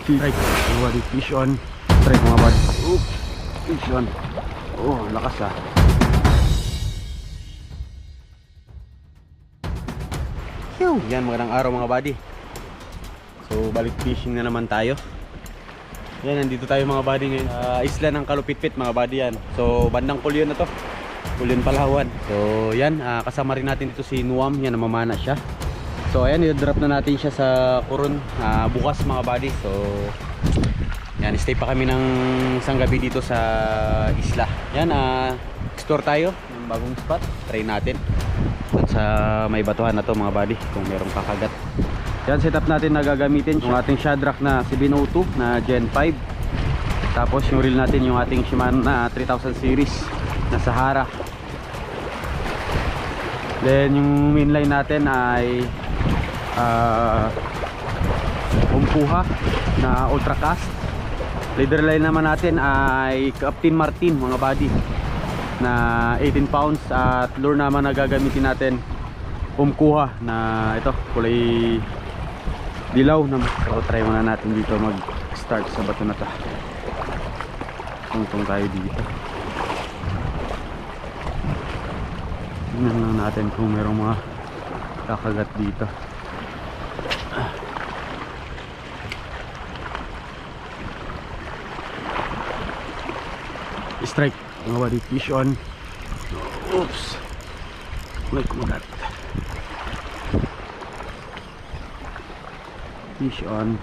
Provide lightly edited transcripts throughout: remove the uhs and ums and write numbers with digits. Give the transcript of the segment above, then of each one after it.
Strike mga buddy, fish on. Strike mga buddy. Oop, fish on. Oh, lakas ah. Yan, magandang araw mga buddy. So balik fishing na naman tayo. Yan, nandito tayo mga buddy ngayon sa isla ng Kalupitpit mga buddy yan. So bandang Kulyon na to, Kulyon Palawan. So yan, kasama rin natin dito si Nuam. Yan, namamana siya. So ayan, i-drop na natin siya sa Coron bukas mga buddy. So yan, stay pa kami ng isang gabi dito sa isla. Yan, explore tayo ng bagong spot. Try natin at sa may batuhan na to mga buddy, kung merong kakagat. Yan, setup natin na gagamitin yung ating Shadrack na 702 na Gen 5. Tapos yung reel natin yung ating Shimano na 3000 series na Sahara. Then yung mainline natin ay Umpuha na Ultra Cast. Leader line naman natin ay Captain Martin mga buddy na 18 pounds. At lure naman na gagamitin natin Umkuha na ito, kulay dilaw na. So try muna natin dito mag start sa bato na to. Tungtong tayo dito. Tingnan lang natin kung merong mga kakagat dito. Strike mga buddy, fish on. Oops, like that. Fish on.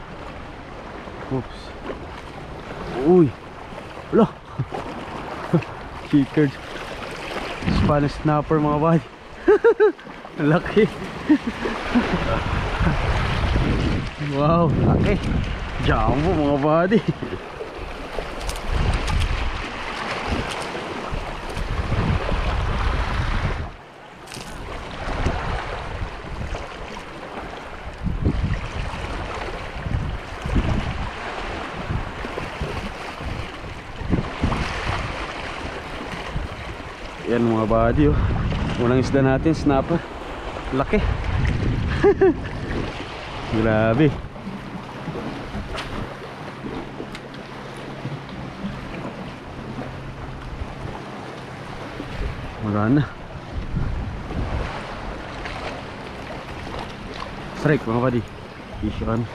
Oops. Uy, wala. Chickered Spanish snapper mga buddy. Laki. Wow, laki. Jumbo mga buddy. Yan mga buddy, oh. Unang isda natin, snapper. Laki. Grabe. Magana. Strike mga buddy. Fish on.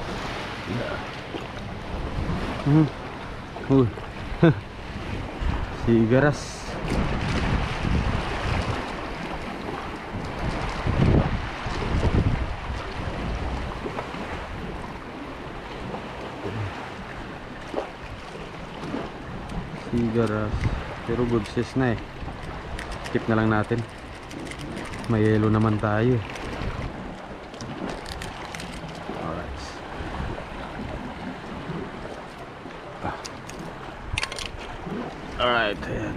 Sigaras. Sigaras, pero good size na eh. Skip na lang natin. May yellow naman tayo. Alright. Alright, ayan.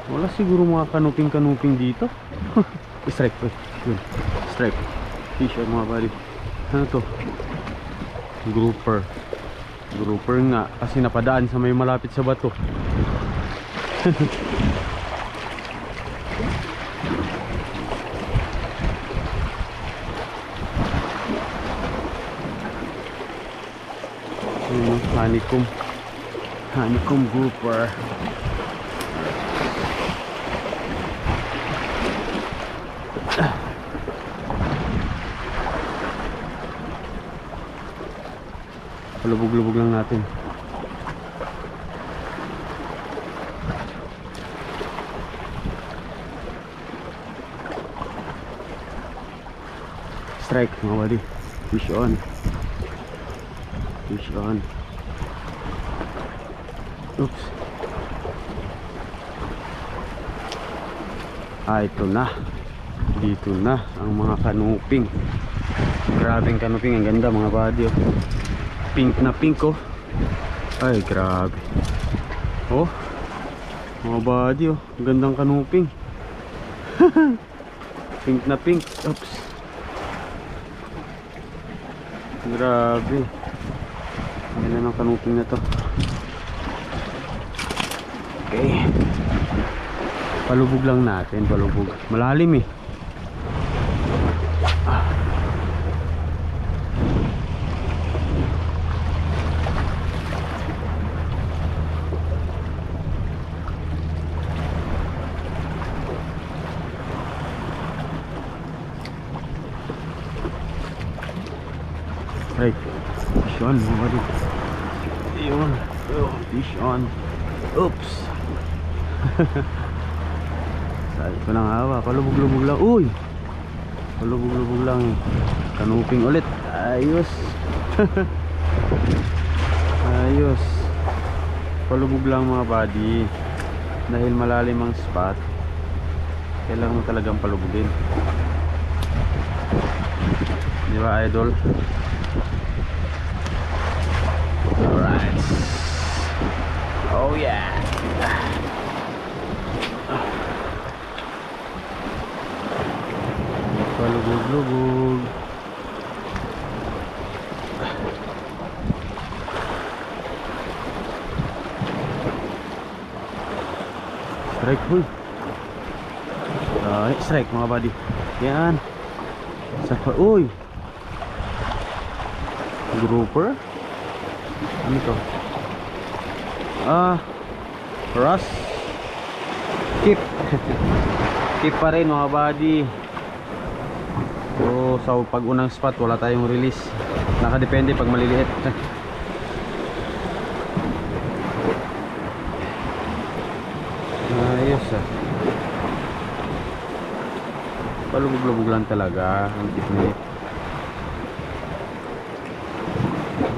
Wala siguro mga kanuping dito. Strike po. Strike. Fish on mga buddy. Ano to? Grouper. Grouper nga. Kasi napadaan sa may malapit sa bato. Honeycomb. Honeycomb grouper. Lubog-lubog lang natin. Strike mga buddy. Fish on. Fish on. Oops. Ito na. Dito na ang mga kanuping. Grabing kanuping. Ang ganda mga buddy, oh. Pink na pink, oh. Ay grabe. Oh, mga buddy, oh. Gandang kanuping. Pink na pink. Oops. Grabe. Yan ang kanuping na to. Okay. Palubog lang natin, palubog. Malalim eh. Right. Fish on, mga buddy. Yun. Oh, fish on. Oops. Sabi ko nang hawa. Palubog-lubog lang. Uy! Palubog-lubog lang eh. Kanuping ulit. Ayos. Ayos. Palubog lang mga buddy. Dahil malalim ang spot, kailangan mo talagang palubugin. Di ba, idol? Alright. Oh yeah. Palubog-lubog. Strike full. Strike mga buddy. Yan. Sapa. Uy. Grouper. Ano to? Ross. Keep. Keep pa rin mga buddy. So sa pag unang spot wala tayong release. Nakadepende pag maliliit. Ayos ah. Palubog-lubog lang talaga ang technique.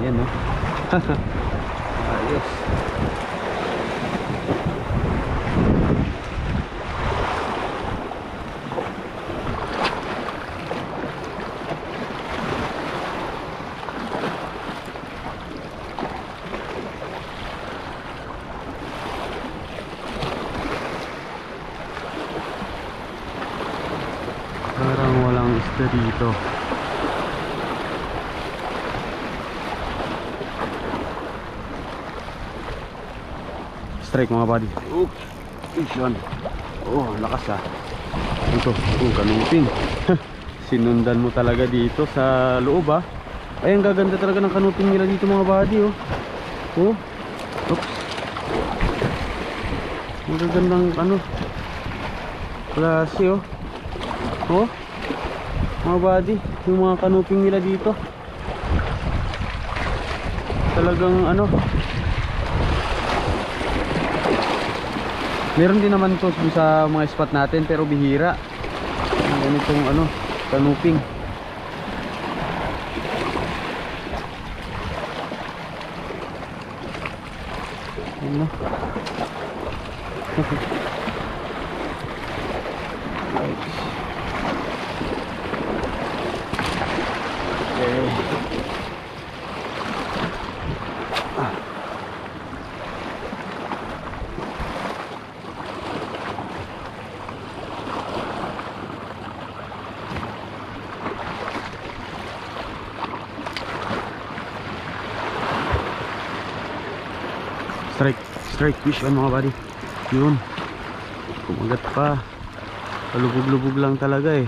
Ayan no. Ayos. Parang walang isda dito. Strike mga buddy. Fish on. Oh, lakas ah. Ito, kanuping. Sinundan mo talaga dito sa loob ah. Ay, ang gaganda talaga ng kanuping nila dito mga buddy oh. Oh. Oops. Ang gagandang ano. Klase oh. Oh. Mga buddy, yung mga kanuping nila dito. Talagang ano. Meron din naman to sa mga spot natin pero bihira. Ganitong ano, kanuping. Ano? Strike fish on mga buddy. Yun. Kumagat pa. Palubog-lubog lang talaga eh.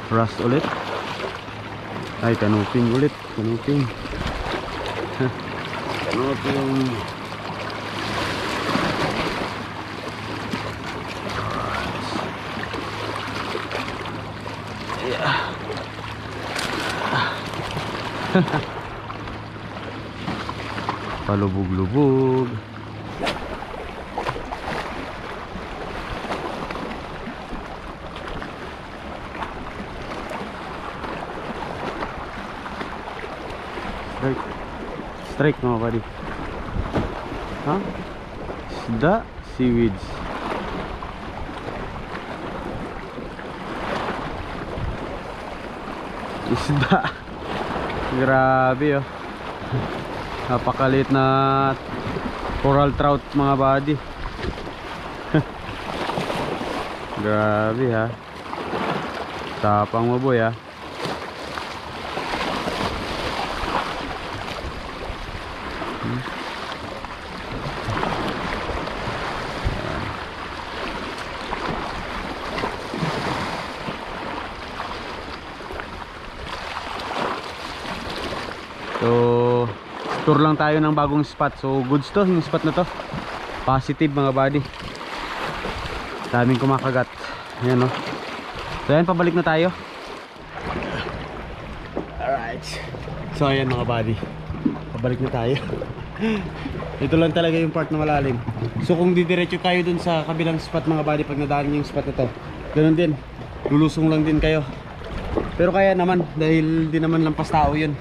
Rust ulit. Ay, kanuping ulit. Kanuping. Kanuping. Yeah. Palubog-lubog. Strike mga buddy. Ha? Isda, seaweeds. Isda. Grabe oh. Napakalit na coral trout mga buddy. Grabe ha. Tapang mo boy ha. So tour lang tayo ng bagong spot. So goods to, yung spot na to. Positive mga buddy. Daming kumakagat. Ayan, no? So ayan, pabalik na tayo. Alright. So ayan mga buddy, pabalik na tayo. Ito lang talaga yung part na malalim. So kung didiretso kayo dun sa kabilang spot mga buddy, pag nadaan yung spot na to, ganun din, lulusong lang din kayo. Pero kaya naman, dahil di naman lampas tao yun.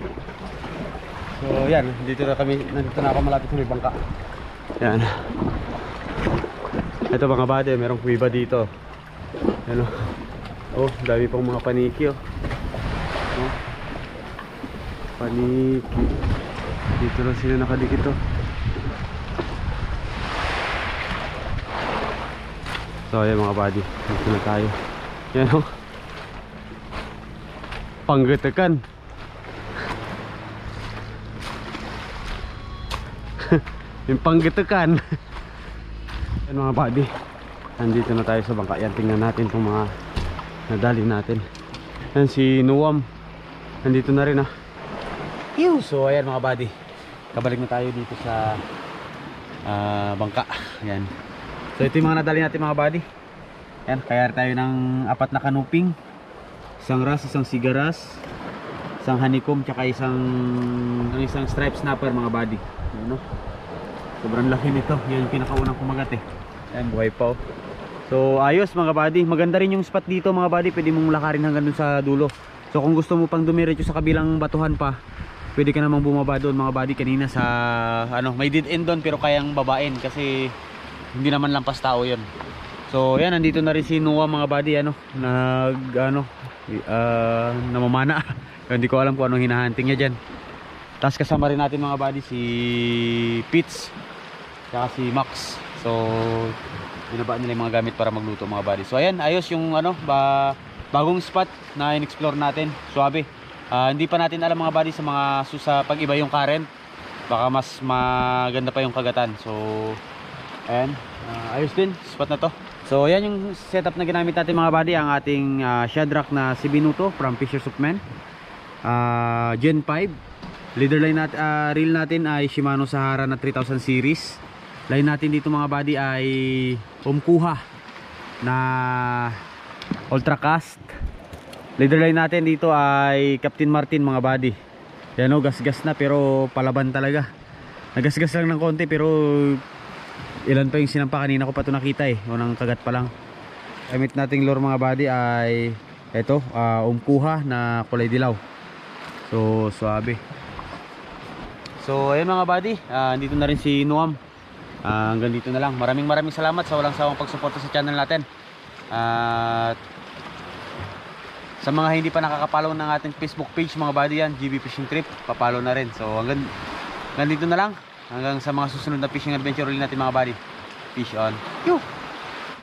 So yan, nandito na ako malapit sa may bangka. Yan. Ito mga buddy, merong kuiba dito. Ano? Oh, dami pang mga paniki, oh. Oh. Paniki. Dito lang sila nakadikit, oh. So ayan mga buddy, dito na tayo. Yan, oh. Panggatakan. Yung panggatakan. Yan mga buddy, nandito na tayo sa bangka. Yan, tingnan natin kung mga nadali natin. Yan si Nuam, nandito na rin, ah. So ayan mga buddy, kabalik na tayo dito sa bangka. Yan. So ito yung mga nadali natin mga buddy. Yan, kaya tayo ng 4 na kanuping, isang ras, isang sigaras, isang honeycomb, tsaka isang stripe snapper mga buddy. Yan, no? Sobrang laki nito. Yan yung pinakaunang kumagat, eh. Yan, buhay pa, oh. So ayos mga buddy, maganda rin yung spot dito mga buddy. Pwede mong lakarin hanggang dun sa dulo. So kung gusto mo pang dumiretso sa kabilang batuhan pa, pwede ka namang bumaba doon mga buddy. Kanina sa ano, may dead end doon pero kayang babain kasi hindi naman lampas tao yun. So yan, nandito na rin si Noah mga buddy, ano, namamana. Hindi ko alam kung anong hinahunting niya dyan. Tapos kasama rin natin mga buddy si Pitts saka si Max. So binaba nila yung mga gamit para magluto mga buddy. So ayan, ayos yung ano, bagong spot na in-explore natin. Suabe. Hindi pa natin alam mga buddy sa mga pag-iba yung current, baka mas maganda pa yung kagatan. So ayan, ayos din spot na to. So ayan yung setup na ginamit natin mga buddy. Ang ating Shadrack na Sibinuto from Fishers of Men, Gen 5. Leader line natin, reel natin ay Shimano Sahara na 3000 series. Line natin dito mga buddy ay Omkuha na Ultra Cast. Leader line natin dito ay Captain Martin mga buddy. Yan, o, gas-gas na pero palaban talaga. Nagasgas lang ng konti pero ilan pa yung sinampa, kanina ko pa ito nakita, eh. Unang kagat pa lang. Gamit nating lure mga buddy ay ito, Omkuha na kulay dilaw. So suabe. So ayun mga buddy, dito na rin si Noam. Hanggang dito na lang. Maraming salamat sa walang sawang pagsuporta sa channel natin. Sa mga hindi pa nakaka-follow ng ating Facebook page mga buddy, yan, GB Fishing Trip, pa-follow na rin. So hanggang dito na lang. Hanggang sa mga susunod na fishing adventure ulit natin mga buddy. Fish on. Yo!